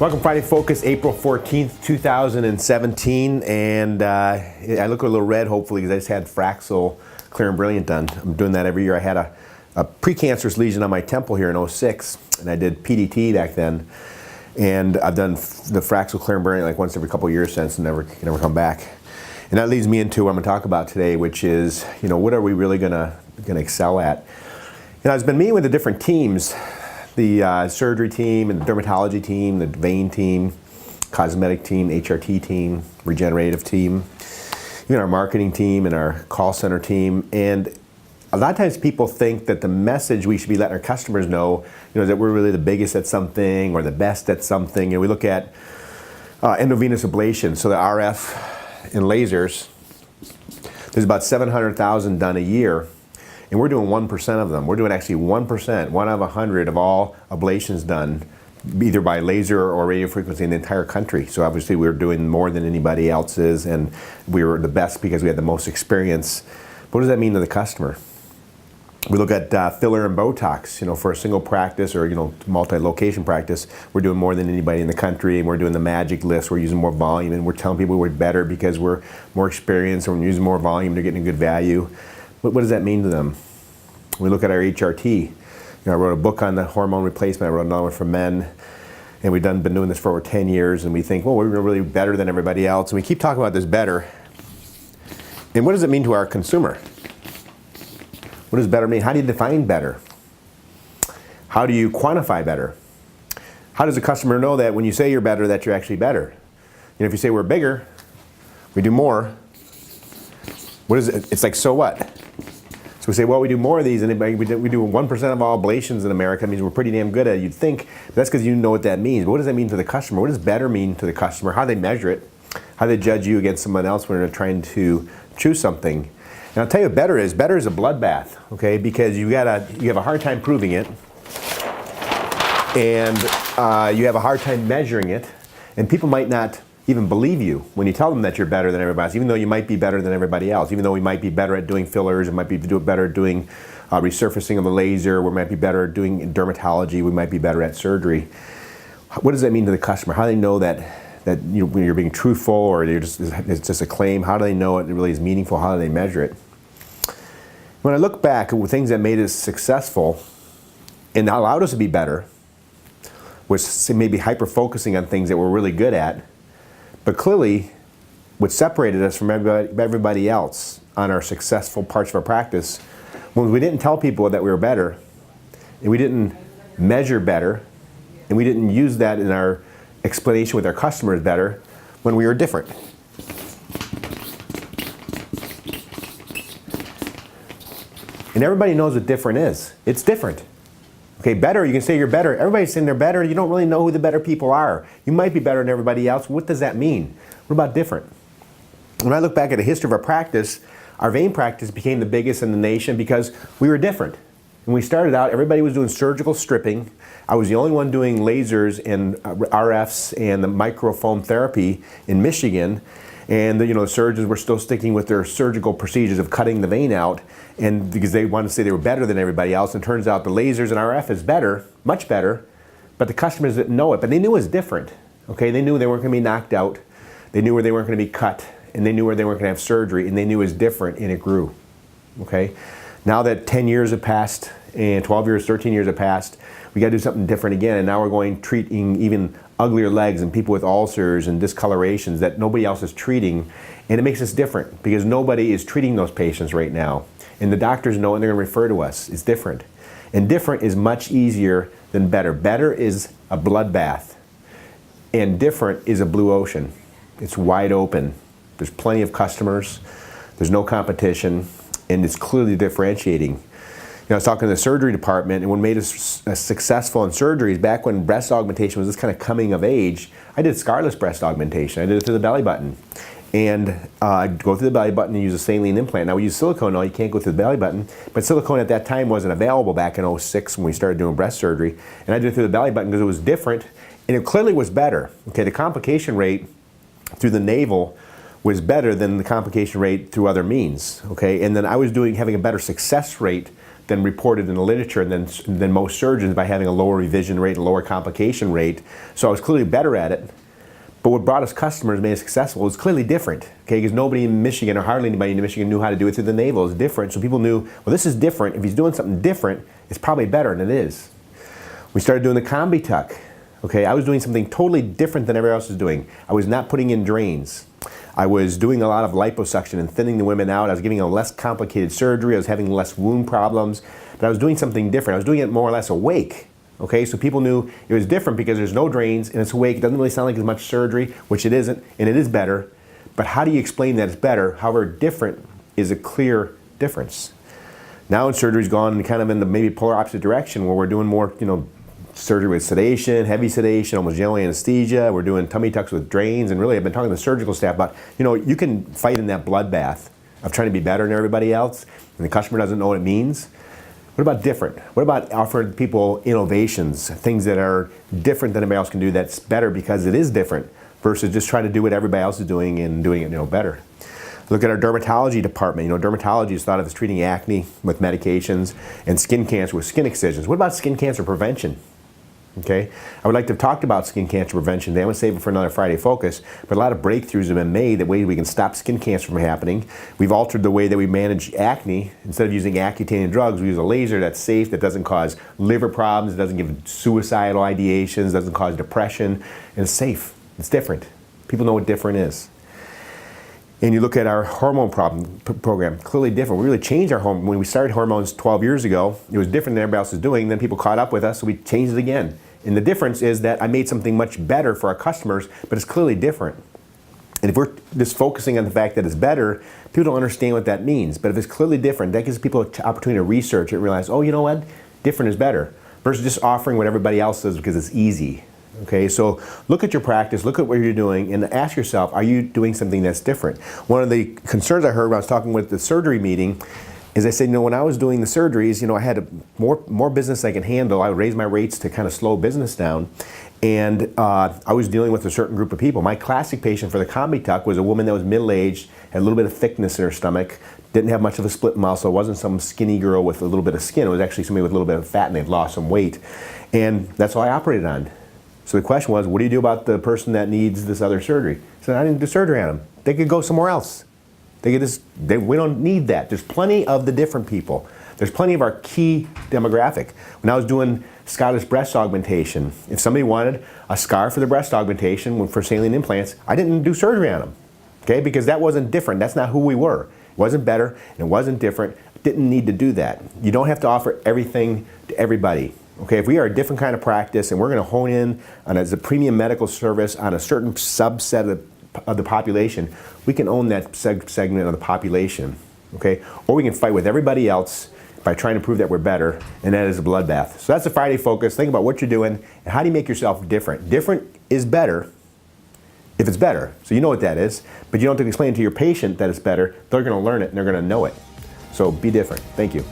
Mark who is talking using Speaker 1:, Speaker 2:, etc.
Speaker 1: Welcome Friday Focus, April 14th, 2017, and I look a little red hopefully because I just had Fraxel Clear and Brilliant done. I'm doing that every year. I had a precancerous lesion on my temple here in '06, and I did PDT back then, and I've done the Fraxel Clear and Brilliant like once every couple of years since and never come back. And that leads me into what I'm going to talk about today, which is, what are we really gonna excel at? I've been meeting with the different teams, the surgery team and the dermatology team, the vein team, cosmetic team, HRT team, regenerative team, even our marketing team and our call center team. And a lot of times people think that the message we should be letting our customers know, that we're really the biggest at something or the best at something. And we look at endovenous ablation, so the RF and lasers. There's about 700,000 done a year. And we're doing 1% of them. We're doing actually 1%, 1 out of 100 of all ablations done, either by laser or radio frequency in the entire country. So obviously we're doing more than anybody else is, and we were the best because we had the most experience. What does that mean to the customer? We look at filler and Botox, for a single practice or multi-location practice. We're doing more than anybody in the country, and we're doing the magic list. We're using more volume, and we're telling people we're better because we're more experienced, and we're using more volume. They're getting a good value. What does that mean to them? We look at our HRT. I wrote a book on the hormone replacement. I wrote another one for men. And we've been doing this for over 10 years. And we think, well, we're really better than everybody else. And we keep talking about this better. And what does it mean to our consumer? What does better mean? How do you define better? How do you quantify better? How does the customer know that when you say you're better, that you're actually better? If you say we're bigger, we do more, what is it? It's like, so what? So we say, well, we do more of these, and we do 1% of all ablations in America. That means we're pretty damn good at it. You'd think that's because you know what that means. But what does that mean to the customer? What does better mean to the customer? How do they measure it? How do they judge you against someone else when they're trying to choose something? And I'll tell you what better is. Better is a bloodbath, okay? Because you have a hard time proving it, and you have a hard time measuring it, and people might not even believe you when you tell them that you're better than everybody else, even though you might be better than everybody else, even though we might be better at doing fillers, we might be better at doing resurfacing of the laser, we might be better at doing dermatology, we might be better at surgery. What does that mean to the customer? How do they know that when you're being truthful or it's just a claim? How do they know it really is meaningful? How do they measure it? When I look back at things that made us successful and allowed us to be better, was maybe hyper-focusing on things that we're really good at, but clearly, what separated us from everybody else on our successful parts of our practice, when we didn't tell people that we were better, and we didn't measure better, and we didn't use that in our explanation with our customers better, when we were different. And everybody knows what different is. It's different. Okay, better, you can say you're better. Everybody's saying they're better. You don't really know who the better people are. You might be better than everybody else. What does that mean? What about different? When I look back at the history of our practice, our vein practice became the biggest in the nation because we were different. When we started out, everybody was doing surgical stripping. I was the only one doing lasers and RFs and the microfoam therapy in Michigan. And the surgeons were still sticking with their surgical procedures of cutting the vein out, and because they wanted to say they were better than everybody else. And it turns out the lasers and RF is better, much better, but the customers didn't know it. But they knew it was different. Okay, they knew they weren't going to be knocked out, they knew where they weren't going to be cut, and they knew where they weren't going to have surgery, and they knew it was different, and it grew. Okay, now that 10 years have passed, and 12 years, 13 years have passed, we got to do something different again, and now we're treating even uglier legs and people with ulcers and discolorations that nobody else is treating, and it makes us different because nobody is treating those patients right now, and the doctors know and they're going to refer to us. It's different, and different is much easier than better. Better is a bloodbath, and different is a blue ocean. It's wide open. There's plenty of customers, there's no competition, and it's clearly differentiating. I was talking to the surgery department, and what made us successful in surgeries, back when breast augmentation was this kind of coming of age, I did scarless breast augmentation. I did it through the belly button. And I'd go through the belly button and use a saline implant. Now we use silicone now, you can't go through the belly button, but silicone at that time wasn't available back in '06 when we started doing breast surgery. And I did it through the belly button because it was different, and it clearly was better. Okay, the complication rate through the navel was better than the complication rate through other means. Okay, and then I was having a better success rate than reported in the literature than most surgeons by having a lower revision rate, a lower complication rate. So I was clearly better at it. But what brought us customers, made us successful, was clearly different. Okay, because nobody in Michigan, or hardly anybody in Michigan, knew how to do it through the navel. It was different. So people knew, well, this is different. If he's doing something different, it's probably better, and it is. We started doing the combi tuck. Okay, I was doing something totally different than everybody else was doing. I was not putting in drains. I was doing a lot of liposuction and thinning the women out. I was giving a less complicated surgery. I was having less wound problems. But I was doing something different. I was doing it more or less awake. Okay, so people knew it was different because there's no drains and it's awake. It doesn't really sound like as much surgery, which it isn't, and it is better. But how do you explain that it's better? However, different is a clear difference. Now surgery's gone kind of in the maybe polar opposite direction, where we're doing more, surgery with sedation, heavy sedation, almost general anesthesia. We're doing tummy tucks with drains, and really I've been talking to the surgical staff about, you can fight in that bloodbath of trying to be better than everybody else, and the customer doesn't know what it means. What about different? What about offering people innovations, things that are different than anybody else can do that's better because it is different, versus just trying to do what everybody else is doing and doing it better? Look at our dermatology department. Dermatology is thought of as treating acne with medications and skin cancer with skin excisions. What about skin cancer prevention? Okay, I would like to have talked about skin cancer prevention. I'm going to save it for another Friday Focus, but a lot of breakthroughs have been made that ways we can stop skin cancer from happening. We've altered the way that we manage acne. Instead of using Accutane drugs, we use a laser that's safe, that doesn't cause liver problems, it doesn't give suicidal ideations, doesn't cause depression, and it's safe. It's different. People know what different is. And you look at our hormone program, clearly different. We really changed our hormone. When we started hormones 12 years ago, it was different than everybody else was doing. Then people caught up with us, so we changed it again. And the difference is that I made something much better for our customers, but it's clearly different. And if we're just focusing on the fact that it's better, people don't understand what that means. But if it's clearly different, that gives people an opportunity to research it and realize, oh, you know what? Different is better. Versus just offering what everybody else does because it's easy. Okay, so look at your practice, look at what you're doing, and ask yourself, are you doing something that's different? One of the concerns I heard when I was talking with the surgery meeting is I said, when I was doing the surgeries, I had more business I could handle. I would raise my rates to kind of slow business down. And I was dealing with a certain group of people. My classic patient for the combi tuck was a woman that was middle-aged, had a little bit of thickness in her stomach, didn't have much of a split muscle, wasn't some skinny girl with a little bit of skin. It was actually somebody with a little bit of fat and they'd lost some weight. And that's all I operated on. So the question was, what do you do about the person that needs this other surgery? I said, I didn't do surgery on them. They could go somewhere else. We don't need that. There's plenty of the different people. There's plenty of our key demographic. When I was doing Scottish breast augmentation, if somebody wanted a scar for the breast augmentation for saline implants, I didn't do surgery on them, okay? Because that wasn't different. That's not who we were. It wasn't better, and it wasn't different. Didn't need to do that. You don't have to offer everything to everybody. Okay, if we are a different kind of practice and we're going to hone in on as a premium medical service on a certain subset of the population, we can own that segment of the population. Okay, or we can fight with everybody else by trying to prove that we're better, and that is a bloodbath. So that's the Friday Focus. Think about what you're doing and how do you make yourself different. Different is better if it's better. So you know what that is, but you don't have to explain to your patient that it's better. They're going to learn it and they're going to know it. So be different. Thank you.